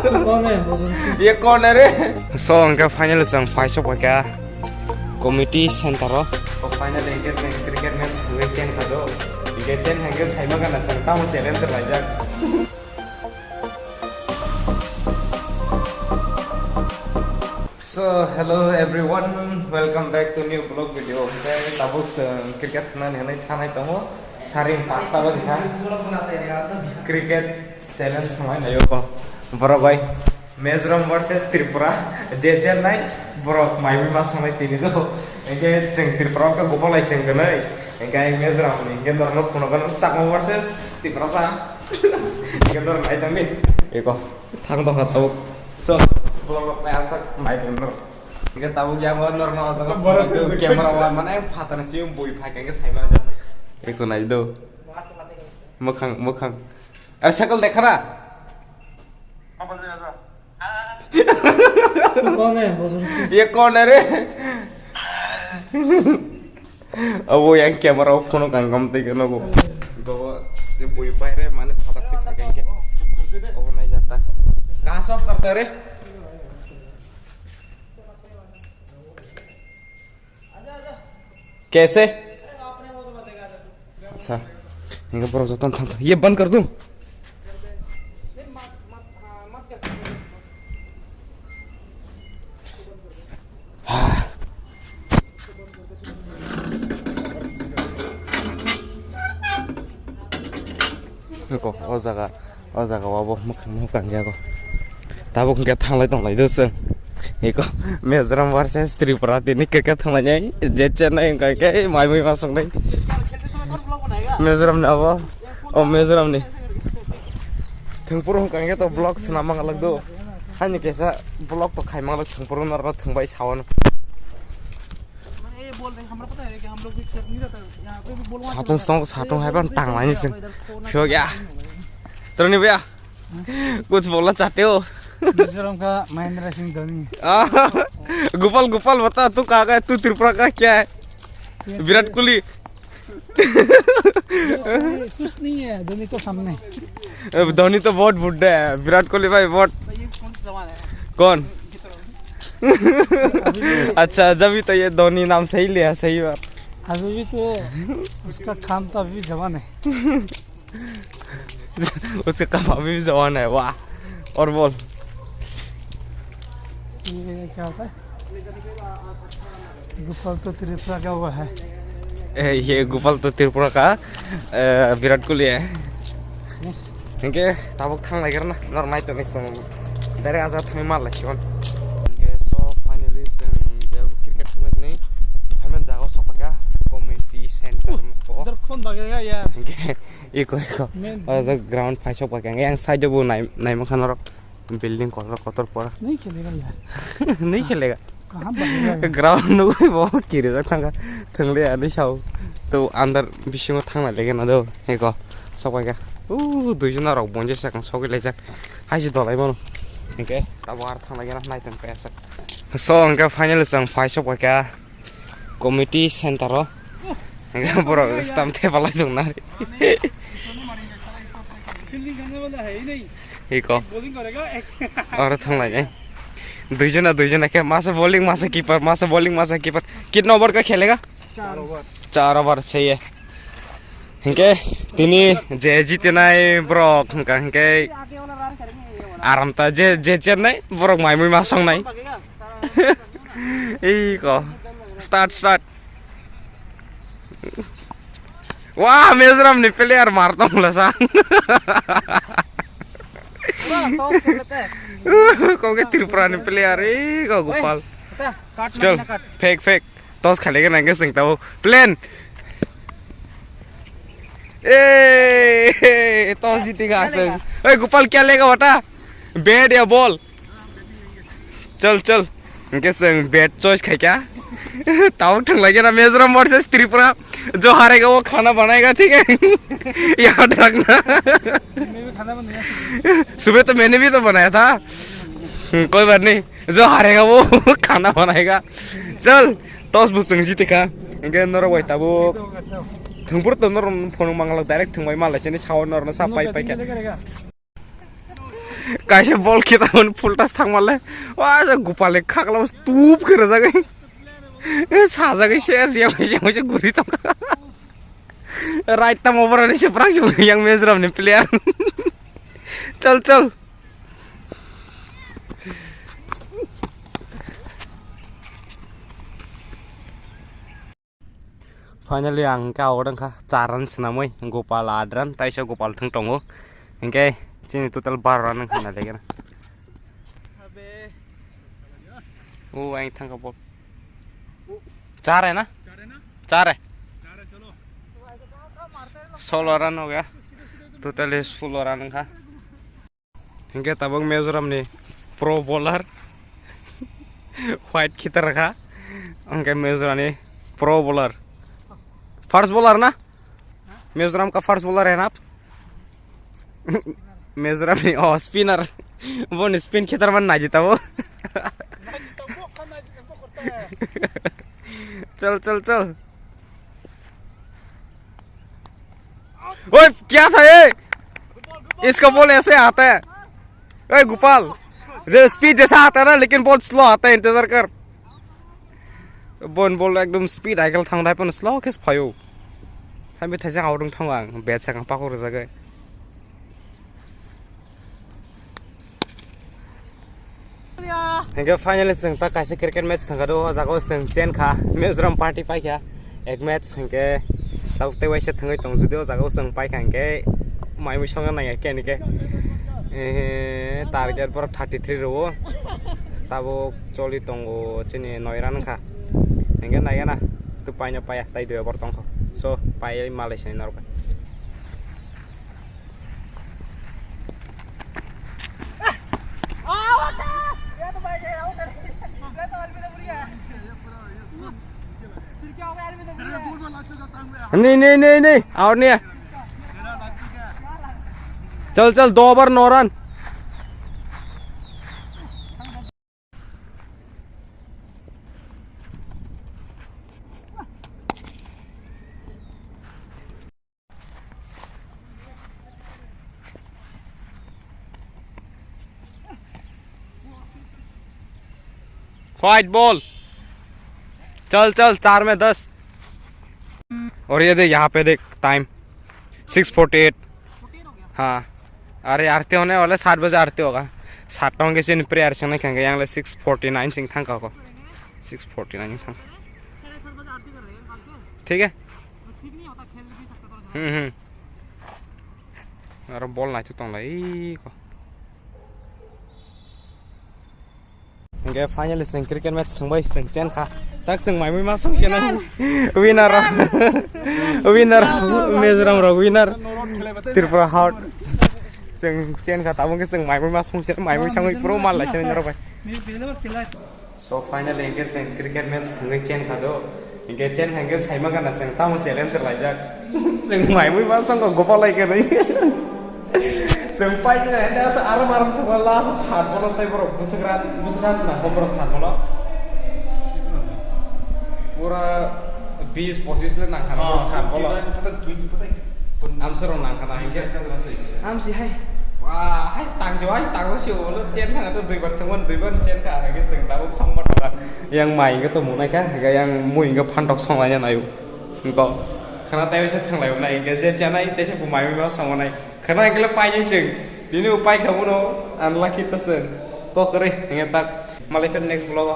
कौन है ये कौन है रे सो उनका फाइनल संग फाइसो का कमिटी सेंटर हो तो फाइनल इनके क्रिकेट मैच हुए चेन का दो ये चेन है कि साइमा का नसंता हूं चैलेंज कर राजा So hello everyone, welcome back to new vlog video. Today tabuk cricket na nilai thanai tomo saring 5 bajhe kha cricket challenge samai nayo ko bro bhai Mizoram versus Tripura je Chennai bro mai ma samai tini do engke jeng Tripura ka gopal ai jeng nai engke Mizoram ni engke dorno punokan sakmo versus Tripura sa engke dorno ai tami eko thang do khato so vlog pasak mai bener engke tabu yang normal sa camera wan mana em phatana sium bui phai ka engke saima ja eko nai do mukhang sakal dekhara कौन है ये कौन है रे अब वो yang camera phone kangam te kena go ये बोई पाए रे माने फटक ते कहेंगे और नहीं जाता कहां सब करते रे कैसे अच्छा इनका पर जोतन था ये बंद कर दूं ko ozaga wabo mukhang ya ko tabuk ke thanglai tonglai dos eko Mizoram versus Tripura tini ke thanglai nyai je Chennai ka ke mai masuk nai Mizoram na abo o Mizoram ni thungpur hongkang ke to blog sunamang alag do hani kesa blog to khaimang lag thungpur nar na thungbai sawan सातों है पर टांग लानी से हो गया तो नहीं भैया कुछ बोलना चाहते हो मिजोरम का महेंद्र सिंह धोनी गोपाल बता तू कहाँ का है तू त्रिपुरा का क्या है विराट कोहली कुछ नहीं है धोनी तो सामने धोनी तो बहुत बुढ़ा है विराट कोहली भाई बहुत कौन अच्छा जब भी तो ये धोनी नाम सही लिया सही बात अभी भी तो उसका काम तो अभी जवान है उसका काम अभी भी जवान है वाह और बोल ये क्या होता है गोपाल तो त्रिपुरा का हुआ है ये गोपाल तो त्रिपुरा का विराट कोहली है इनके ताबुक थांग लाइगर ना नॉर्मल तो नहीं सुन dari azat kami malah cuman so finally जब क्रिकेट नहीं हमें जाओ सब का कम्युनिटी सेंटर को इधर कौन भागेगा यार एको और जब ग्राउंड फाइव सब का yang साइड वो नहीं मखान और बिल्डिंग कतर पर नहीं खेलेगा यार नहीं खेलेगा कहां भागेगा ग्राउंड वो किरे जा थंगले आने साव तो अंदर बिसिङाव थांना लेगेना दो एको सब का दुइजना राव बनजे सक सगले जा हाजि दलाय बनो ओके तब आर थांना गेना नायतन पैसा सो उनका फाइनल संग फाइसो का कमिटी सेंटर हो इनका पूरा स्टम्प थे वाला दूंगा फील्डिंग करने वाला है ही नहीं एको बॉलिंग करेगा और थांना जाए दुइजना के मासे बॉलिंग मासे कीपर कितना ओवर का खेलेगा 4 ओवर सही है इनके तिनी जे जितनाय ब्रॉक इनके आराम ता जे चेन्नई ब्रॉक माइ मासंग नाय ए को स्टार्ट वाह मिजोरम ने प्लेयर मारता हूं लसा को के त्रिपुरा ने प्लेयर ए को गोपाल चल फेक टॉस खेलेगा ना के सिंगता वो प्लेन ए टॉस जीतेगा सर ए गोपाल क्या लेगा बेटा बैट या बॉल चल इनके संग बैट चॉइस खाई क्या ताऊ ठंग लगे ना मिजोरम वर्सेस त्रिपुरा जो हारेगा वो खाना बनाएगा ठीक है याद रखना सुबह तो मैंने भी तो बनाया था कोई बात नहीं जो हारेगा वो खाना बनाएगा चल टॉस बुसंग जीतेगा इनके नरो वाई ताबू थंपुर तो नरो फोन मंगल डायरेक्ट थंबाय मालायसेनि सावन नरनो सापाय पाय kaisa bol kita mun pultas thangmale wa gopale khakla stup kere jagai sajagai ses yang guri tam right tam over ni seprang yang Mizoram ni player चल फाइनली आं गावदोंखा चारान सनामै गोपाल आद्रान ताइसा गोपाल थं दङो इंके जोंनि टोटल 12 रान खाना Degen ओ आइ थांगा बल चार है ना चार है चलो 16 रन हो गया टोटली 16 रन खा इंके तबंग मिजोरम नि प्रो बॉलर व्हाइट खितर खा इंके मिजोरम नि प्रो बॉलर फर्स्ट बॉलर ना मिजोरम का फर्स्ट बॉलर है ना आप मिजोरम नहीं ओ स्पिनर वो नहीं स्पिन खितर मन ना जीता वो चल ओए क्या था ये इसका बॉल ऐसे आता है ओए गोपाल स्पीड जैसा आता है ना लेकिन बॉल स्लो आता है इंतजार कर बॉल एकदम स्पीड आइकल थांनाय पण स्लो केस फायो थांबे थाइजा आवदों थांवा आं बेट सागां पाखर जागै हेंगे फाइनली जों ता कासे क्रिकेट मैच थांगादो जागो जों चेन खा मिजोरम पार्टी पाइखा एक मैच हेंगे ताउते वाइसे थांगै दं जुदिओ जागो जों पाइखा हेंगे माइ मिसंगा नाय केनिके टारगेट पर 33 रो ताबो चलि दंगो चिनि 9 रान खा हेंगे नायना tu paino paya tai dua portong ko so paya Malaysia ni narukan नहीं और नहीं है चल 2 ओवर 9 रन व्हाइट बॉल चल 4 में 10 और ये देख यहाँ पे देख टाइम 6:48 हाँ अरे आरती होने वाले 7 बजे आरती होगा 7 होंगे से प्रेयर से नहीं कहेंगे यहाँ 6:49 सिंह था का 6:49 था ठीक है अरे बॉल ना चुता को इंगे फाइनली जों क्रिकेट मैच थांबाय जों चेन खा ताक जों माइमि मा संसेन विनार मिजोरम रो विनार त्रिपुरा हाउट जों चेन खा ताबो जों माइमि मा संसेन माइमि संगै प्रो माल लासेन रबाय सो फाइनली इंगे जों क्रिकेट मैच थांगै चेन खादो इंगे चेन हांगे साइमा गाना जों तामो चैलेंज लायजाक जों माइमि मा संगो गोपालायगोनै जों पाइना हेदास आराम थांबा लास्ट 7 बल ताइ बर बुसग्रान ना खबर 7 बल पूरा 20-25 ले नांखाना 7 बल आमसर नांखाना आमसि हाय वा हाय तांजो सिओल चेन थांगा तो 2 बार थांगोन 2 बार चेन खा हागे जों दाबो संबा दगा yang माइंगा तो मुनायका हागे yang मुइंगा फान्टक संलायना नायु इंको खाना ताइसे थांलायउ नाय जे जानाय तेसे बुमाइ मा संनाय खाना इंगले पाइजे जों बिनि उपाय खाबुनो आनलाखि तसन को करे हेंगे तक मालायफोर नेक्स्ट ब्लॉग